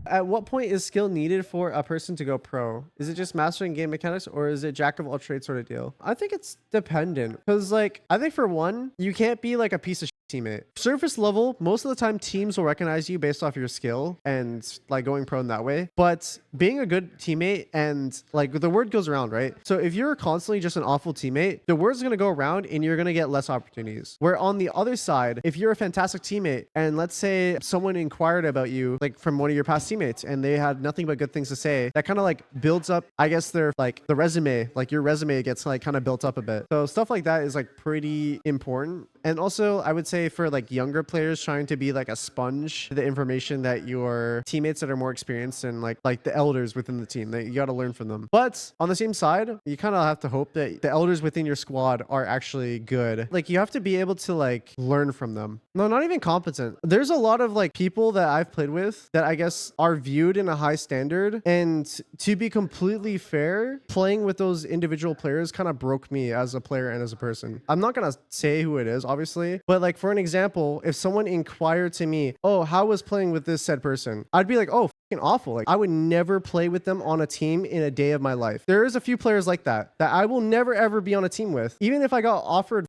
At what point is skill needed for a person to go pro? Is it just mastering game mechanics, or is it jack of all trades sort of deal? I think it's dependent, because like I think for one, you can't be like a piece of teammate. Surface level, most of the time teams will recognize you based off your skill and like going pro in that way. But being a good teammate, and like the word goes around, right? So if you're constantly just an awful teammate, the word's going to go around and you're going to get less opportunities. Where on the other side, if you're a fantastic teammate and let's say someone inquired about you like from one of your past teammates and they had nothing but good things to say, that kind of like builds up, I guess, their like the resume, like your resume gets like kind of built up a bit. So stuff like that is like pretty important. And also, I would say for like younger players trying to be like a sponge to the information that your teammates that are more experienced and like the elders within the team, that you got to learn from them. But on the same side, you kind of have to hope that the elders within your squad are actually good. Like you have to be able to like learn from them. No, not even competent. There's a lot of like people that I've played with that I guess are viewed in a high standard. And to be completely fair, playing with those individual players kind of broke me as a player and as a person. I'm not going to say who it is, obviously, but like for an example, if someone inquired to me, oh, how was playing with this said person, I'd be like, oh, awful. Like I would never play with them on a team in a day of my life. There is a few players like that I will never ever be on a team with. Even if I got offered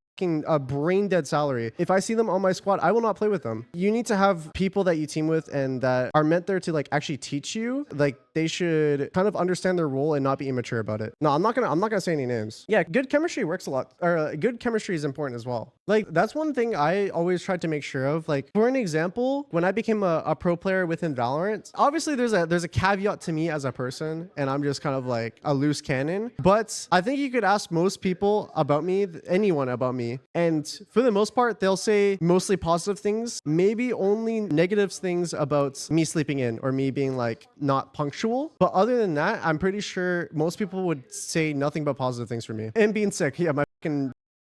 a brain dead salary, if I see them on my squad, I will not play with them. You need to have people that you team with and that are meant there to like actually teach you. Like they should kind of understand their role and not be immature about it. No, I'm not gonna say any names. Yeah, good chemistry works a lot, or good chemistry is important as well. Like that's one thing I always tried to make sure of. Like for an example, when I became a pro player within Valorant, obviously there's a caveat to me as a person, and I'm just kind of like a loose cannon. But I think you could ask most people about me, anyone about me, and for the most part, they'll say mostly positive things, maybe only negative things about me sleeping in or me being like not punctual. But other than that, I'm pretty sure most people would say nothing but positive things for me. And being sick, yeah, my fucking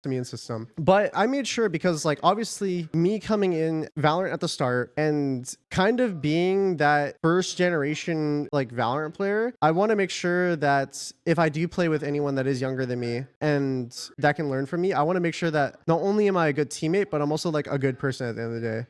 immune system. But I made sure, because like obviously me coming in Valorant at the start and kind of being that first generation like Valorant player, I want to make sure that if I do play with anyone that is younger than me and that can learn from me, I want to make sure that not only am I a good teammate, but I'm also like a good person at the end of the day.